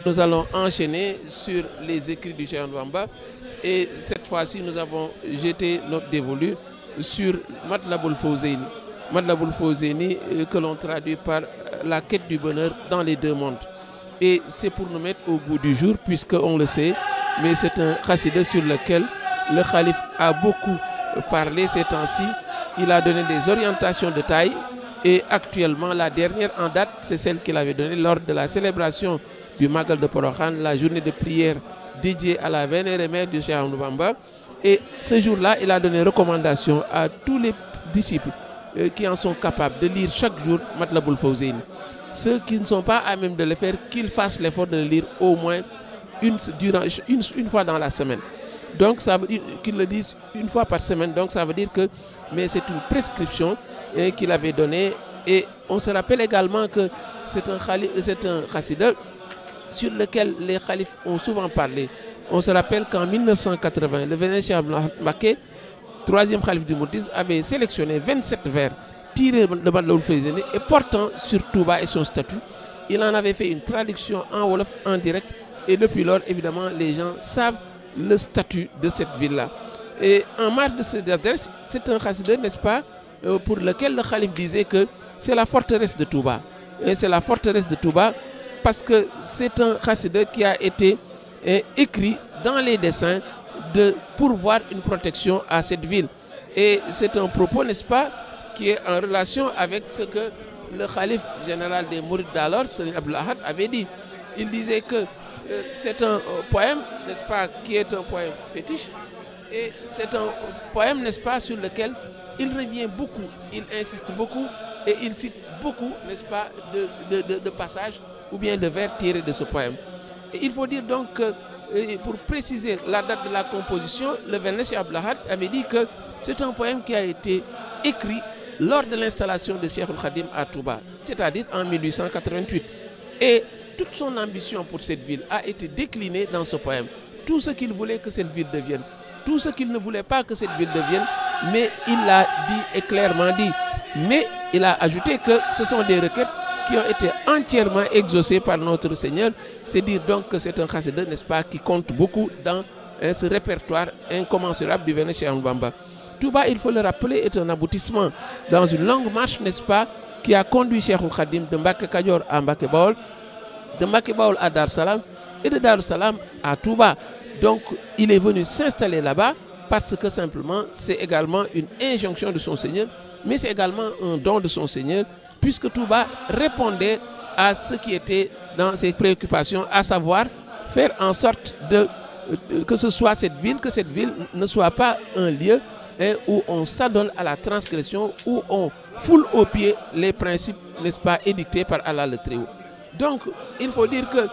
Nous allons enchaîner sur les écrits du Cheikh Ahmadou Bamba et cette fois-ci nous avons jeté notre dévolu sur Matlaboul Fawzeyni. Matlaboul Fawzeyni que l'on traduit par la quête du bonheur dans les deux mondes. Et c'est pour nous mettre au goût du jour puisqu'on le sait, mais c'est un khassida sur lequel le calife a beaucoup parlé ces temps-ci. Il a donné des orientations de taille et actuellement la dernière en date c'est celle qu'il avait donnée lors de la célébration du Magal de Porokhane, la journée de prière dédiée à la vénérée mère du Cheikh Ahmadou Bamba. Et ce jour-là, il a donné recommandation à tous les disciples qui en sont capables de lire chaque jour Matlaboul Fawzeyni. Ceux qui ne sont pas à même de le faire, qu'ils fassent l'effort de le lire au moins une fois dans la semaine. Donc ça veut dire qu'ils le disent une fois par semaine. Donc ça veut dire que c'est une prescription qu'il avait donnée. Et on se rappelle également que c'est un khassida sur lequel les khalifes ont souvent parlé. On se rappelle qu'en 1980, le vénéré Cheikh Mbacké, troisième khalife du mouridisme, avait sélectionné 27 vers tirés de Matlaboul Fawzeyni et portant sur Touba et son statut. Il en avait fait une traduction en wolof en direct et depuis lors, évidemment, les gens savent le statut de cette ville-là. Et en marge de cette adresse, c'est un khassida, n'est-ce pas, pour lequel le khalife disait que c'est la forteresse de Touba. Et c'est la forteresse de Touba parce que c'est un khassida qui a été écrit dans les dessins de pourvoir une protection à cette ville. Et c'est un propos, n'est-ce pas, qui est en relation avec ce que le khalife général des Mourides d'alors, Serigne Abdoul Ahad, avait dit. Il disait que c'est un poème, n'est-ce pas, qui est un poème fétiche. Et c'est un poème, n'est-ce pas, sur lequel il revient beaucoup, il insiste beaucoup et il cite beaucoup, n'est-ce pas, de passages ou bien de vers tirés de ce poème. Et il faut dire donc que, pour préciser la date de la composition, le vénéré Cheikh Abdoul Ahad avait dit que c'est un poème qui a été écrit lors de l'installation de Cheikhoul Khadim à Touba, c'est-à-dire en 1888. Et toute son ambition pour cette ville a été déclinée dans ce poème. Tout ce qu'il voulait que cette ville devienne, tout ce qu'il ne voulait pas que cette ville devienne, mais il l'a dit et clairement dit. Mais il a ajouté que ce sont des requêtes qui ont été entièrement exaucées par notre Seigneur. C'est dire donc que c'est un khassida, n'est-ce pas, qui compte beaucoup dans ce répertoire incommensurable du vénéré Cheikh Ahmadou Bamba. Touba, il faut le rappeler, est un aboutissement dans une longue marche, n'est-ce pas, qui a conduit Cheikhoul Khadim de Mbacké Kadior à Mbacké Baol, de Mbacké Baol à Darou Salam et de Darou Salam à Touba. Donc il est venu s'installer là-bas parce que simplement c'est également une injonction de son Seigneur, mais c'est également un don de son Seigneur, puisque Touba répondait à ce qui était dans ses préoccupations, à savoir faire en sorte que ce soit cette ville, que cette ville ne soit pas un lieu où on s'adonne à la transgression, où on foule aux pieds les principes, n'est-ce pas, édictés par Allah le Très-Haut. Donc, il faut dire que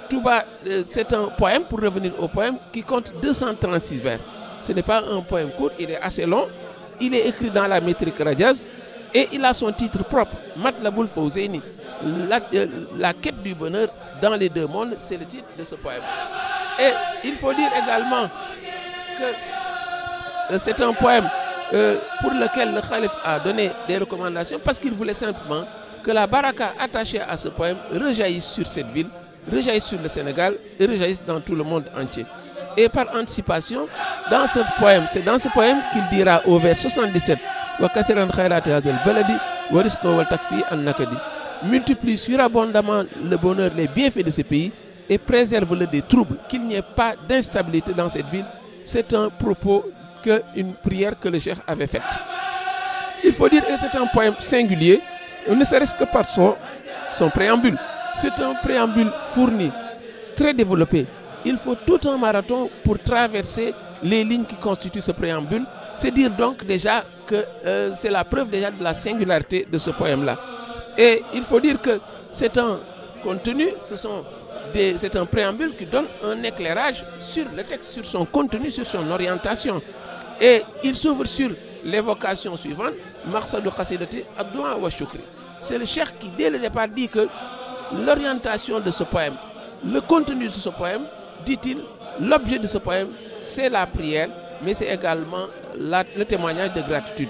Touba, c'est un poème, pour revenir au poème, qui compte 236 vers. Ce n'est pas un poème court, il est assez long, il est écrit dans la métrique radiaz et il a son titre propre, Matlaboul Fawzeyni, la quête du bonheur dans les deux mondes, c'est le titre de ce poème. Et il faut dire également que c'est un poème pour lequel le calife a donné des recommandations parce qu'il voulait simplement que la baraka attachée à ce poème rejaillisse sur cette ville, rejaillisse sur le Sénégal et rejaillisse dans tout le monde entier. Et par anticipation, dans ce poème, c'est dans ce poème qu'il dira au vers 77 wa kathiran khayrati hadal baladi wa rizqa wal takfi an nakadi. Multiplie surabondamment le bonheur, les bienfaits de ce pays et préserve-le des troubles, qu'il n'y ait pas d'instabilité dans cette ville. C'est un propos, une prière que le cheikh avait faite. Il faut dire que c'est un poème singulier, ne serait-ce que par son préambule. C'est un préambule fourni, très développé. Il faut tout un marathon pour traverser les lignes qui constituent ce préambule. C'est dire donc déjà que c'est la preuve déjà de la singularité de ce poème-là. Et il faut dire que c'est un contenu, c'est un préambule qui donne un éclairage sur le texte, sur son contenu, sur son orientation. Et il s'ouvre sur l'évocation suivante, maqsadu qasidati ad-du'a wa shukri. C'est le cheikh qui dès le départ dit que l'orientation de ce poème, le contenu de ce poème, dit-il, l'objet de ce poème, c'est la prière, mais c'est également le témoignage de gratitude.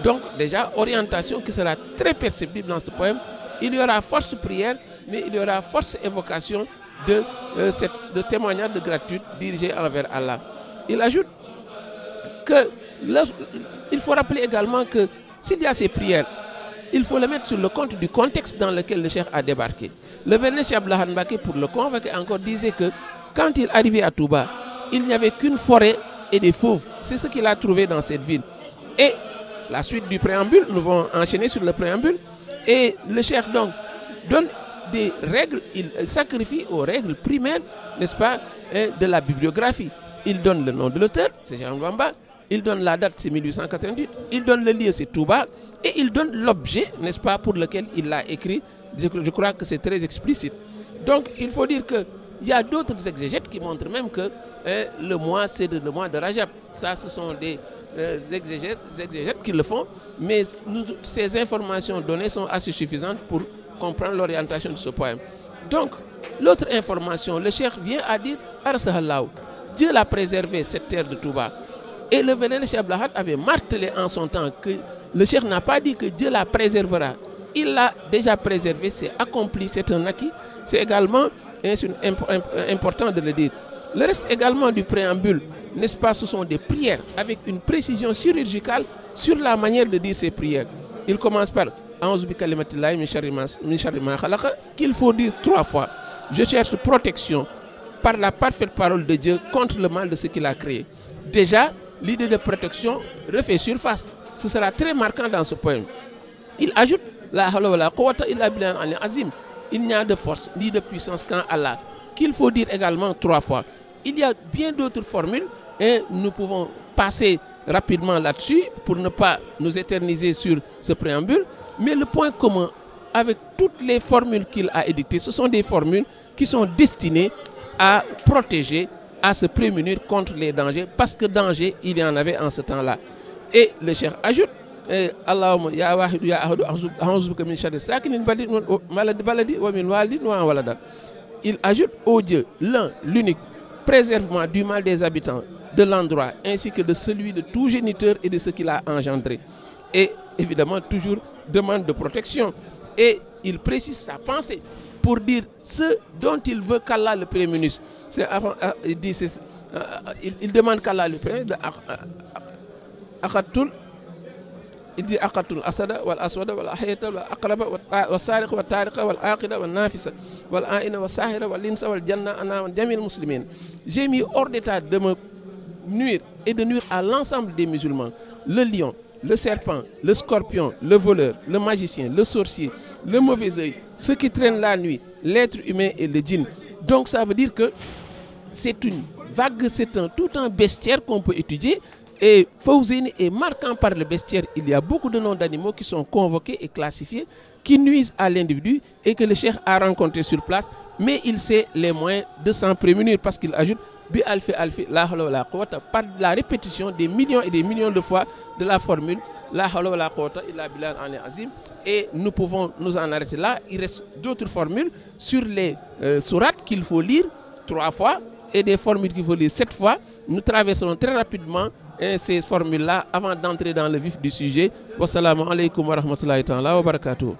Donc déjà, orientation qui sera très perceptible dans ce poème. Il y aura force prière, mais il y aura force évocation de témoignage de gratitude dirigé envers Allah. Il ajoute que il faut rappeler également que s'il y a ces prières, il faut le mettre sur le compte du contexte dans lequel le cheikh a débarqué. Le vénéré Cheikh Abdou Lahad Mbacké, pour le convaincre encore, disait que quand il arrivait à Touba, il n'y avait qu'une forêt et des fauves. C'est ce qu'il a trouvé dans cette ville. Et la suite du préambule, nous allons enchaîner sur le préambule. Et le cheikh donc donne des règles, il sacrifie aux règles primaires, n'est-ce pas, de la bibliographie. Il donne le nom de l'auteur, c'est Cheikh Ahmadou Bamba. Il donne la date, c'est 1888. Il donne le lieu, c'est Touba. Et il donne l'objet, n'est-ce pas, pour lequel il l'a écrit. Je crois que c'est très explicite. Donc, il faut dire qu'il y a d'autres exégètes qui montrent même que le mois, c'est le mois de Rajab. Ça, ce sont des exégètes qui le font. Mais ces informations données sont assez suffisantes pour comprendre l'orientation de ce poème. Donc, l'autre information, le cheikh vient à dire Arsahallahu, Dieu l'a préservé, cette terre de Touba. Et le vénéré Cheikh Abdou Lahad avait martelé en son temps que le cheikh n'a pas dit que Dieu la préservera. Il l'a déjà préservé, c'est accompli, c'est un acquis. C'est également important de le dire. Le reste également du préambule, n'est-ce pas, ce sont des prières avec une précision chirurgicale sur la manière de dire ces prières. Il commence par A'udhu bi kalimatillahi min sharri ma khalaqa, qu'il faut dire 3 fois. Je cherche protection par la parfaite parole de Dieu contre le mal de ce qu'il a créé. Déjà, l'idée de protection refait surface. Ce sera très marquant dans ce poème. Il ajoute la hawla wa la quwwata illa billahi al-ali azim. Il n'y a de force ni de puissance qu'en Allah, qu'il faut dire également 3 fois. Il y a bien d'autres formules et nous pouvons passer rapidement là-dessus pour ne pas nous éterniser sur ce préambule. Mais le point commun avec toutes les formules qu'il a édictées, ce sont des formules qui sont destinées à protéger, à se prémunir contre les dangers, parce que danger, il y en avait en ce temps-là. Et le cheikh ajoute Allahumma ya wahidu ya ahadu a'udhu bika min sharri sakinin baladi wa min walidin wa walada. Il ajoute, ô Dieu, l'un, l'unique, préserve-moi du mal des habitants de l'endroit, ainsi que de celui de tout géniteur et de ce qu'il a engendré. Et évidemment, toujours demande de protection. Et il précise sa pensée pour dire ce dont il veut qu'Allah le prémunisse. Il demande qu'Allah le prémunisse. Il dit Aqatul asada wal aswada wal ahyata wal aqraba wal sariq wal tariqa wal aqida wal nafisa wal aina wal sahira wal linsa wal janna ana wa jamil muslimin. J'ai mis hors d'état de me nuire et de nuire à l'ensemble des musulmans. Le lion, le serpent, le scorpion, le voleur, le magicien, le sorcier, le mauvais œil, ceux qui traînent la nuit, l'être humain et le djinn. Donc ça veut dire que c'est une vague, c'est tout un bestiaire qu'on peut étudier. Et Fawzeyni est marquant par le bestiaire. Il y a beaucoup de noms d'animaux qui sont convoqués et classifiés, qui nuisent à l'individu et que le cheikh a rencontré sur place. Mais il sait les moyens de s'en prémunir parce qu'il ajoute bi alfi la hawla wa la quwwata, par la répétition des millions et des millions de fois de la formule la hawla wa la quwwata illa billahi al-ali azim. Et nous pouvons nous en arrêter là. Il reste d'autres formules sur les sourates qu'il faut lire 3 fois et des formules qu'il faut lire 7 fois. Nous traverserons très rapidement ces formules-là avant d'entrer dans le vif du sujet. Wassalamu alaikum wa rahmatullahi ta'ala wa barakatuh.